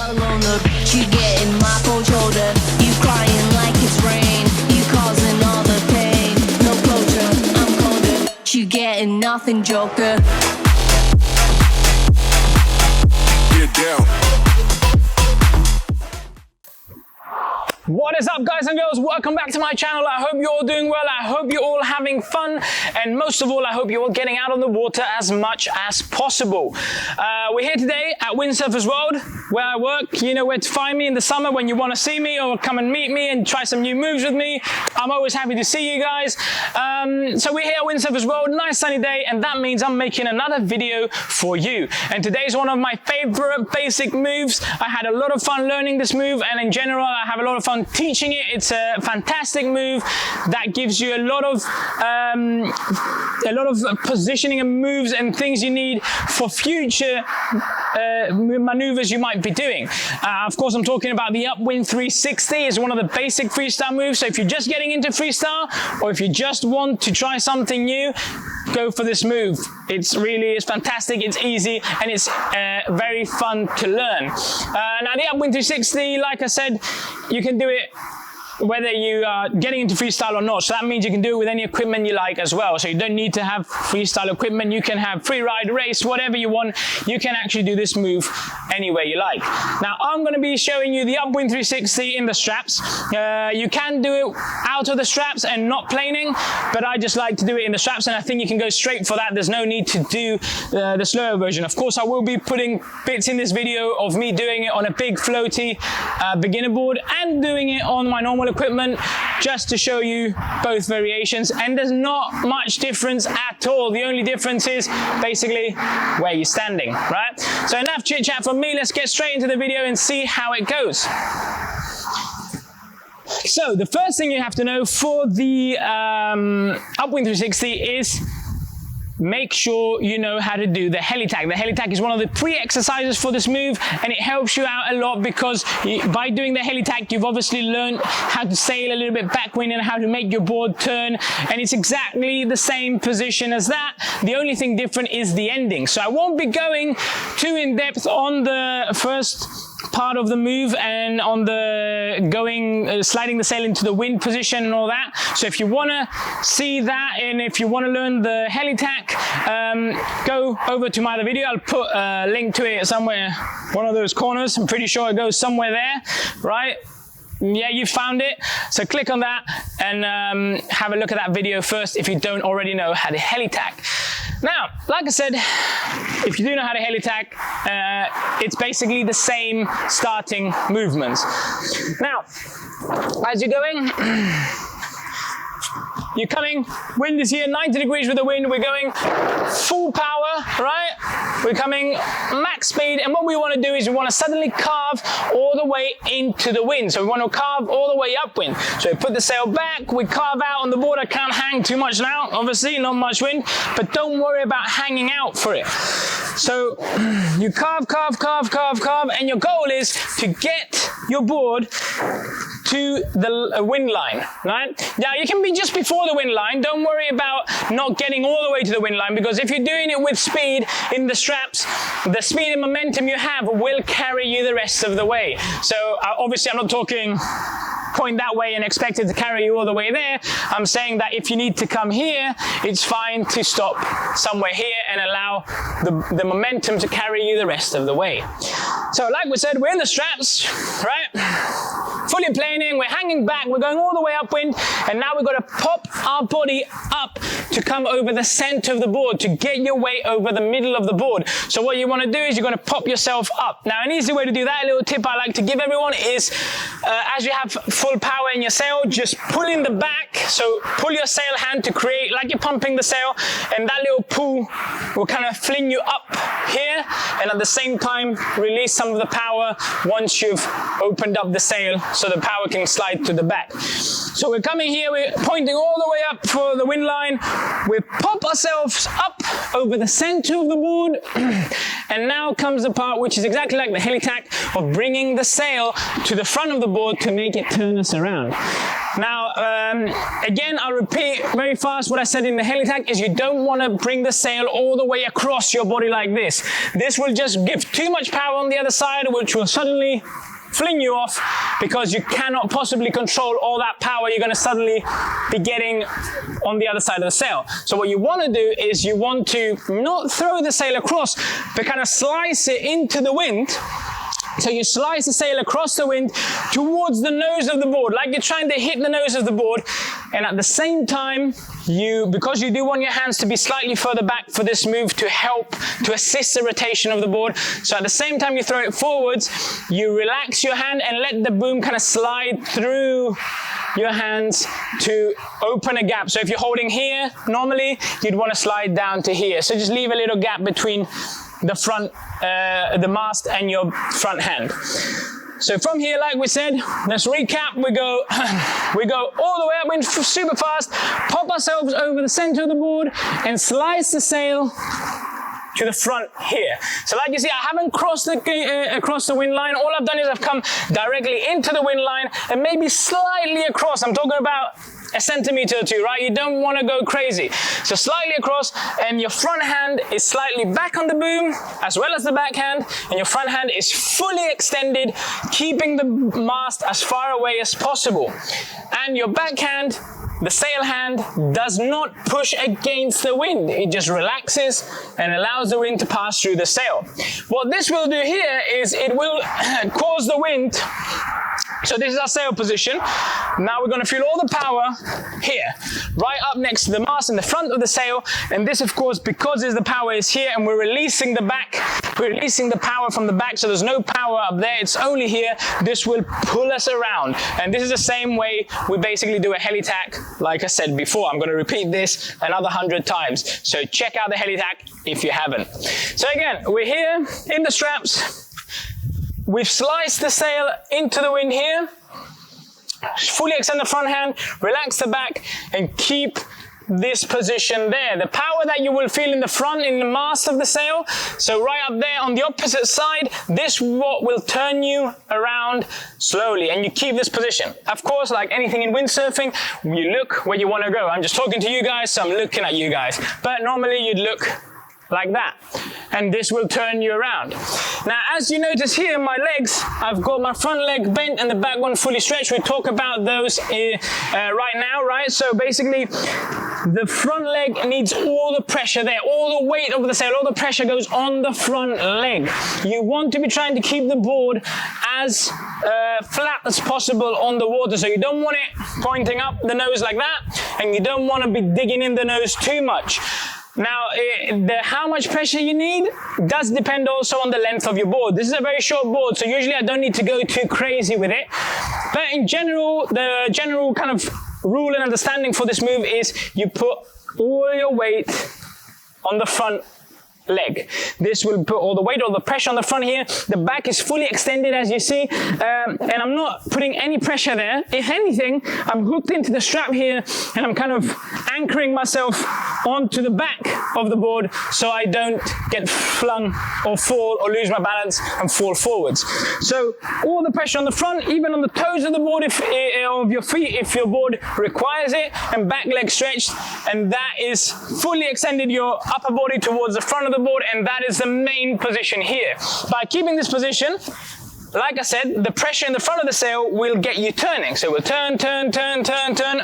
Along the beach, you getting my cold shoulder. You crying like it's rain. You causing all the pain. No closure, I'm colder. You getting nothing, Joker. Get down. What is up, guys and girls? Welcome back to my channel. I hope you're all doing well. I hope you're all having fun. And most of all, I hope you're all getting out on the water as much as possible. We're here today at Windsurfers World, where I work. You know where to find me in the summer when you want to see me or come and meet me and try some new moves with me. I'm always happy to see you guys. So we're here at Windsurfers World, nice sunny day, and that means I'm making another video for you. And today's one of my favorite basic moves. I had a lot of fun learning this move, and in general, I have a lot of fun teaching it. It's a fantastic move that gives you a lot of positioning and moves and things you need for future maneuvers you might be doing. Of course, I'm talking about the Upwind 360. It's one of the basic freestyle moves. So if you're just getting into freestyle, or if you just want to try something new, go for this move. It's fantastic, it's easy, and it's very fun to learn. Now the Upwind 360, like I said, you can do it whether you are getting into freestyle or not. So that means you can do it with any equipment you like as well. So you don't need to have freestyle equipment. You can have free ride, race, whatever you want. You can actually do this move anywhere you like. Now I'm going to be showing you the Upwind 360 in the straps. You can do it out of the straps and not planing, but I just like to do it in the straps, and I think you can go straight for that. There's no need to do the slower version. Of course, I will be putting bits in this video of me doing it on a big floaty beginner board and doing it on my normal equipment, just to show you both variations. And there's not much difference at all. The only difference is basically where you're standing, right? So enough chit chat from me. Let's get straight into the video and see how it goes. So the first thing you have to know for the Upwind 360 is make sure you know how to do the Helitack. The Helitack is one of the pre-exercises for this move, and it helps you out a lot because by doing the Helitack, you've obviously learned how to sail a little bit backwind and how to make your board turn, and it's exactly the same position as that. The only thing different is the ending. So I won't be going too in depth on the first part of the move and on the sliding the sail into the wind position and all that. So if you want to see that, and if you want to learn the Helitack, go over to my other video. I'll put a link to it somewhere, one of those corners. I'm pretty sure it goes somewhere there, right? Yeah, you found it. So click on that and have a look at that video first if you don't already know how to Helitack. Now, like I said, if you do know how to Helitack, it's basically the same starting movements. Now, as you're going, you're coming, wind is here, 90 degrees with the wind, we're going full power, right? We're coming max speed, and what we want to do is we want to suddenly carve all the way into the wind. So we want to carve all the way upwind. So we put the sail back, we carve out on the board. I can't hang too much now, obviously, not much wind, but don't worry about hanging out for it. So you carve, and your goal is to get your board to the wind line, right? Now you can be just before the wind line. Don't worry about not getting all the way to the wind line, because if you're doing it with speed in the straps, the speed and momentum you have will carry you the rest of the way. So obviously I'm not talking point that way and expect it to carry you all the way there. I'm saying that if you need to come here, it's fine to stop somewhere here and allow the momentum to carry you the rest of the way. So like we said, we're in the straps, right? Fully planing, we're hanging back, we're going all the way upwind, and now we've got to pop our body up to come over the center of the board, to get your weight over the middle of the board. So what you want to do is you're going to pop yourself up. Now an easy way to do that, a little tip I like to give everyone is, as you have full power in your sail, just pull in the back. So pull your sail hand to create like you're pumping the sail, and that little pull will kind of fling you up here, and at the same time release some of the power once you've opened up the sail so the power can slide to the back. So we're coming here, we're pointing all the way up for the wind line. We pop ourselves up over the center of the board. And now comes the part which is exactly like the Helitack of bringing the sail to the front of the board to make it turn us around. Now, again, I'll repeat very fast what I said in the Helitack is you don't want to bring the sail all the way across your body like this. This will just give too much power on the other side, which will suddenly fling you off because you cannot possibly control all that power you're going to suddenly be getting on the other side of the sail. So what you want to do is you want to not throw the sail across, but kind of slice it into the wind. So you slice the sail across the wind towards the nose of the board, like you're trying to hit the nose of the board. And at the same time, because you do want your hands to be slightly further back for this move to help, to assist the rotation of the board. So at the same time you throw it forwards, you relax your hand and let the boom kind of slide through your hands to open a gap. So if you're holding here, normally you'd want to slide down to here. So just leave a little gap between the front, the mast and your front hand. So from here, like we said, let's recap. We go all the way up, wind super fast, pop ourselves over the center of the board and slice the sail to the front here. So like you see, I haven't crossed across the wind line. All I've done is I've come directly into the wind line and maybe slightly across. I'm talking about a centimeter or two, right? You don't want to go crazy. So slightly across, and your front hand is slightly back on the boom, as well as the back hand, and your front hand is fully extended, keeping the mast as far away as possible. And your back hand, the sail hand, does not push against the wind. It just relaxes and allows the wind to pass through the sail. What this will do here is it will cause the wind. So this is our sail position. Now we're going to feel all the power here, right up next to the mast in the front of the sail. And this, of course, because the power is here and we're releasing the back, we're releasing the power from the back, so there's no power up there, it's only here. This will pull us around. And this is the same way we basically do a Helitack, like I said before. I'm going to repeat this another 100 times. So check out the Helitack if you haven't. So again, we're here in the straps. We've sliced the sail into the wind here, fully extend the front hand, relax the back, and keep this position there. The power that you will feel in the front, in the mast of the sail, so right up there on the opposite side, this what will turn you around slowly, and you keep this position. Of course, like anything in windsurfing, you look where you want to go. I'm just talking to you guys, so I'm looking at you guys. But normally you'd look like that, and this will turn you around. Now, as you notice here, my legs, I've got my front leg bent and the back one fully stretched. We talk about those right now, right? So basically, the front leg needs all the pressure there, all the weight of the sail, all the pressure goes on the front leg. You want to be trying to keep the board as flat as possible on the water, so you don't want it pointing up the nose like that, and you don't want to be digging in the nose too much. Now, how much pressure you need does depend also on the length of your board. This is a very short board, so usually I don't need to go too crazy with it. But in general, the general kind of rule and understanding for this move is you put all your weight on the front leg. This will put all the weight, all the pressure on the front here. The back is fully extended, as you see, and I'm not putting any pressure there. If anything, I'm hooked into the strap here and I'm kind of anchoring myself onto the back of the board so I don't get flung or fall or lose my balance and fall forwards. So all the pressure on the front, even on the toes of the board of your feet if your board requires it, and back leg stretched, and that is fully extended your upper body towards the front of the board, and that is the main position here. By keeping this position, like I said, the pressure in the front of the sail will get you turning. So we'll turn, turn, turn, turn, turn.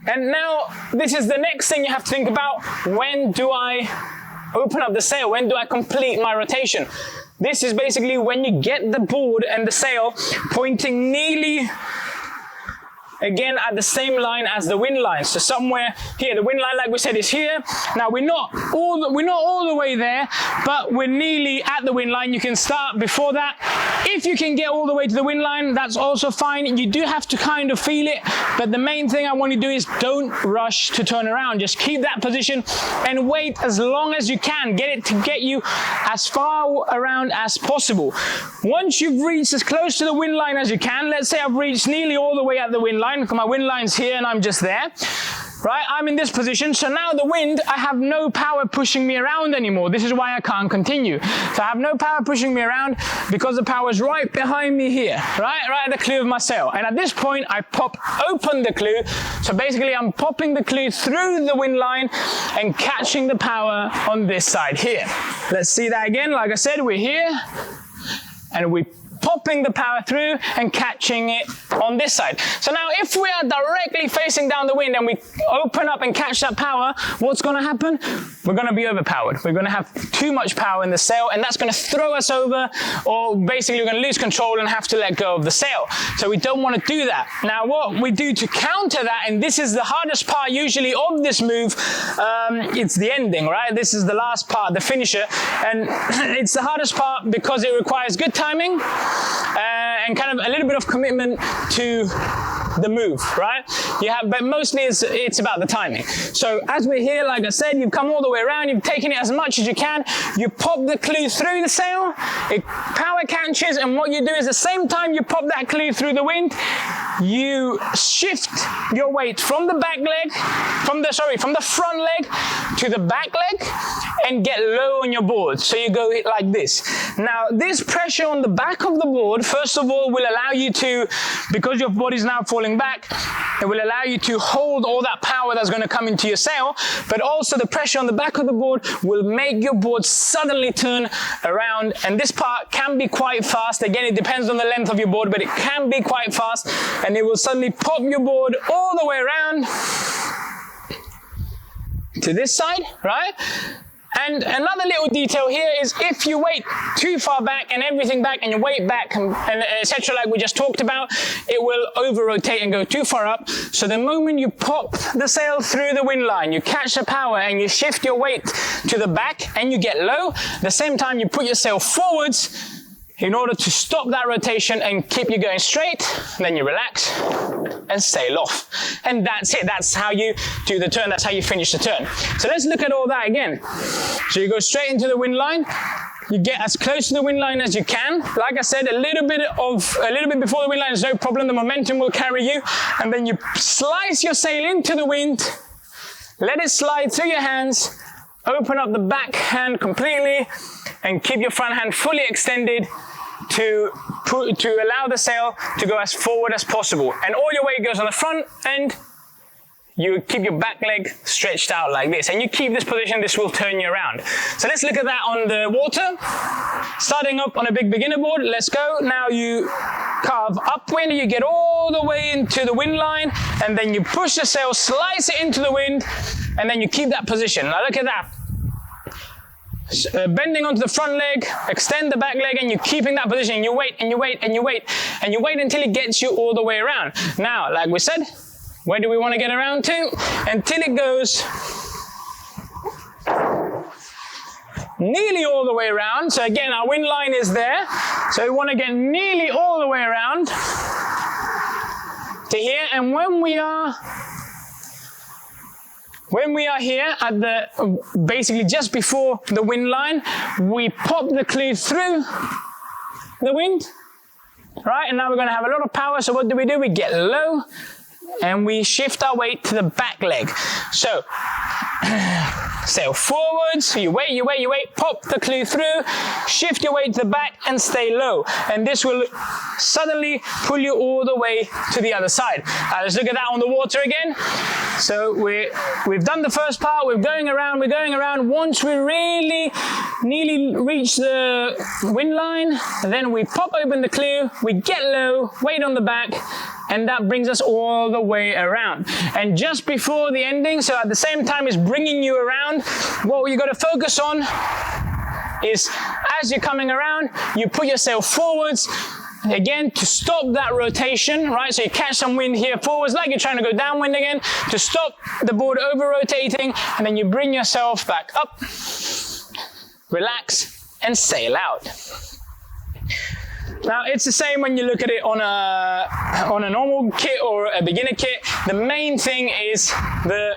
And now this is the next thing you have to think about. When do I open up the sail? When do I complete my rotation? This is basically when you get the board and the sail pointing nearly again at the same line as the wind line. So somewhere here, the wind line, like we said, is here. Now we're not all the way there, but we're nearly at the wind line. You can start before that If you can get all the way to the wind line, that's also fine. You do have to kind of feel it, but the main thing I want you to do is don't rush to turn around. Just keep that position and wait as long as you can. Get it to get you as far around as possible. Once you've reached as close to the wind line as you can, let's say I've reached nearly all the way at the wind line. My wind line's here and I'm just there. Right, I'm in this position, so now the wind, I have no power pushing me around anymore. This is why I can't continue. So I have no power pushing me around because the power is right behind me here, right at the clew of my sail. And at this point, I pop open the clew. So basically, I'm popping the clew through the wind line and catching the power on this side here. Let's see that again. Like I said, we're here, and we popping the power through and catching it on this side. So now if we are directly facing down the wind and we open up and catch that power, what's going to happen? We're going to be overpowered. We're going to have too much power in the sail, and that's going to throw us over, or basically we're going to lose control and have to let go of the sail. So we don't want to do that. Now what we do to counter that, and this is the hardest part usually of this move, it's the ending, right? This is the last part, the finisher, and it's the hardest part because it requires good timing, and kind of a little bit of commitment to the move, right? But mostly it's about the timing. So as we're here, like I said, you've come all the way around, you've taken it as much as you can, you pop the clew through the sail, it power catches, and what you do is the same time you pop that clew through the wind, you shift your weight from the back leg, from the front leg to the back leg, and get low on your board. So you go like this. Now, this pressure on the back of the board, first of all, will allow you to, because your body's now falling back, it will allow you to hold all that power that's going to come into your sail, but also the pressure on the back of the board will make your board suddenly turn around, and this part can be quite fast. Again, it depends on the length of your board, but it can be quite fast, and it will suddenly pop your board all the way around to this side, right? And another little detail here is if you wait too far back and everything back and your weight back and etc. like we just talked about, it will over-rotate and go too far up. So the moment you pop the sail through the wind line, you catch the power and you shift your weight to the back and you get low, the same time you put your sail forwards in order to stop that rotation and keep you going straight, then you relax and sail off. And that's it, that's how you do the turn, that's how you finish the turn. So let's look at all that again. So you go straight into the wind line, you get as close to the wind line as you can. Like I said, a little bit before the wind line is no problem, the momentum will carry you, and then you slice your sail into the wind, let it slide through your hands, open up the back hand completely, and keep your front hand fully extended to allow the sail to go as forward as possible. And all your weight goes on the front end. You keep your back leg stretched out like this, and you keep this position, this will turn you around. So let's look at that on the water. Starting up on a big beginner board, let's go. Now you carve upwind, you get all the way into the wind line, and then you push the sail, slice it into the wind, and then you keep that position. Now look at that. Bending onto the front leg, extend the back leg, and you're keeping that position. You wait and you wait and you wait and you wait until it gets you all the way around. Now, like we said, where do we want to get around to? Until it goes nearly all the way around. So again, our wind line is there. So we want to get nearly all the way around to here. And when we are here at basically just before the wind line, we pop the clew through the wind, right? And now we're going to have a lot of power. So what do? We get low and we shift our weight to the back leg. So sail forwards, you wait, pop the clew through, shift your weight to the back and stay low. And this will suddenly pull you all the way to the other side. Let's look at that on the water again. So we've done the first part, we're going around. Once we really nearly reach the wind line, then we pop open the clew, we get low, weight on the back, and that brings us all the way around. And just before the ending, so at the same time as bringing you around, what you got to focus on is as you're coming around, you put your sail forwards, again, to stop that rotation, right? So you catch some wind here forwards, like you're trying to go downwind again, to stop the board over-rotating, and then you bring yourself back up, relax, and sail out. Now it's the same when you look at it on a normal kit or a beginner kit. The main thing is the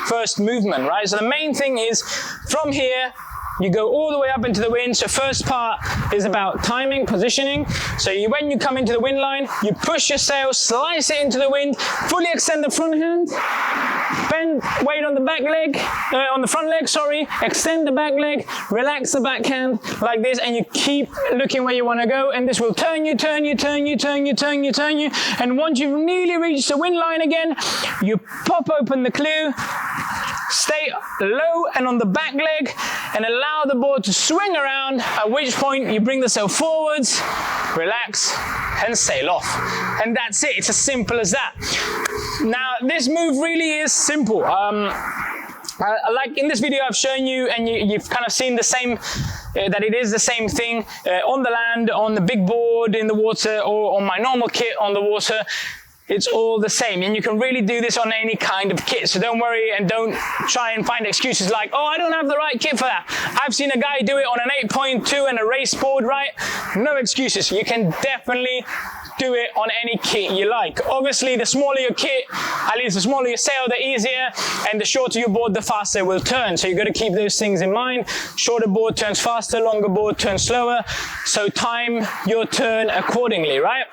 first movement, right? So the main thing is from here, you go all the way up into the wind. So first part is about timing, positioning. So when you come into the wind line, you push your sail, slice it into the wind, fully extend the front hand, bend weight on the back leg, on the front leg, sorry, extend the back leg, relax the back hand like this, and you keep looking where you want to go, and this will turn you, turn you, turn you, turn you, turn you, turn you, and once you've nearly reached the wind line again, you pop open the clue, stay low and on the back leg and allow the board to swing around, at which point you bring the sail forwards, relax and sail off. And that's it, it's as simple as that. Now this move really is simple. Like in this video I've shown you, and you've kind of seen the same, that it is the same thing on the land, on the big board, in the water, or on my normal kit on the water. It's all the same, and you can really do this on any kind of kit. So don't worry and don't try and find excuses like, oh, I don't have the right kit for that. I've seen a guy do it on an 8.2 and a race board, right? No excuses. You can definitely do it on any kit you like. Obviously, the smaller your kit, at least the smaller your sail, the easier, and the shorter your board, the faster it will turn. So you've got to keep those things in mind. Shorter board turns faster, longer board turns slower. So time your turn accordingly, right?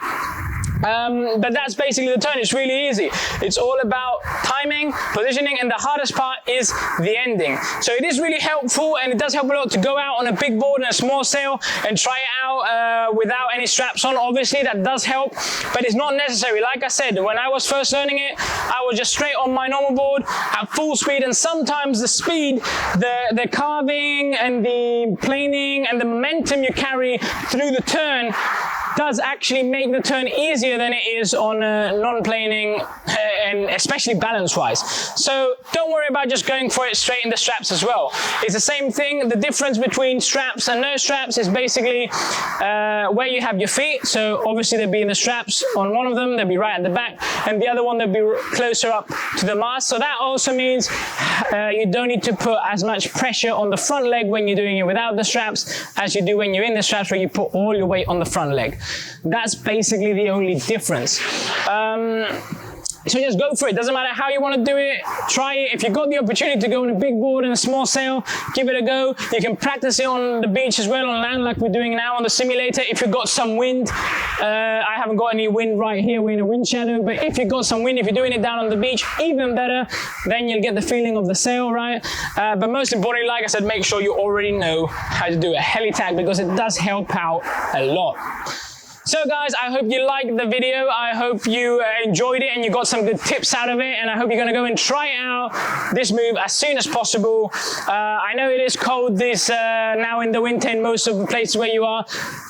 But that's basically the turn. It's really easy. It's all about timing, positioning, and the hardest part is the ending. So it is really helpful, and it does help a lot to go out on a big board and a small sail and try it out without any straps on. Obviously, that does help, but it's not necessary. Like I said, when I was first learning it, I was just straight on my normal board at full speed, and sometimes the speed, the carving and the planing and the momentum you carry through the turn does actually make the turn easier than it is on non-planing, and especially balance-wise. So don't worry about just going for it straight in the straps as well. It's the same thing. The difference between straps and no straps is basically where you have your feet. So obviously they'll be in the straps on one of them, they'll be right at the back, and the other one they'll be closer up to the mast. So that also means you don't need to put as much pressure on the front leg when you're doing it without the straps as you do when you're in the straps, where you put all your weight on the front leg. That's basically the only difference. So just go for it. Doesn't matter how you want to do it. Try it. If you've got the opportunity to go on a big board and a small sail, give it a go. You can practice it on the beach as well, on land, like we're doing now on the simulator. If you've got some wind, I haven't got any wind right here. We're in a wind shadow. But if you've got some wind, if you're doing it down on the beach, even better. Then you'll get the feeling of the sail, right? But most importantly, like I said, make sure you already know how to do a Helitack, because it does help out a lot. So guys, I hope you liked the video. I hope you enjoyed it and you got some good tips out of it, and I hope you're going to go and try out this move as soon as possible. I know it is cold now in the winter in most of the places where you are,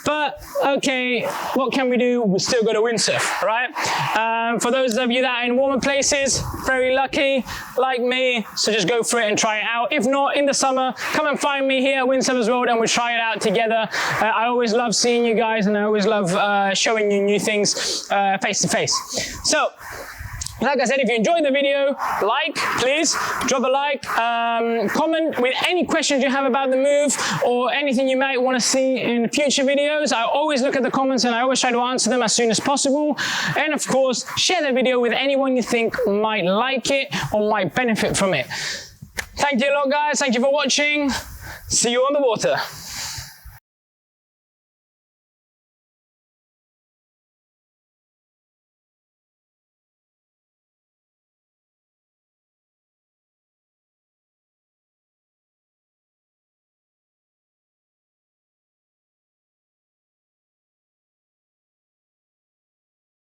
but okay, what can we do? We still got to windsurf, right? For those of you that are in warmer places, very lucky like me, so just go for it and try it out. If not, in the summer, come and find me here at Windsurfers World and we'll try it out together. I always love seeing you guys, and I always love showing you new things face to face. So, like I said, if you enjoyed the video, please drop a like, comment with any questions you have about the move or anything you might want to see in future videos. I always look at the comments and I always try to answer them as soon as possible. And of course, share the video with anyone you think might like it or might benefit from it. Thank you a lot, guys. Thank you for watching. See you on the water.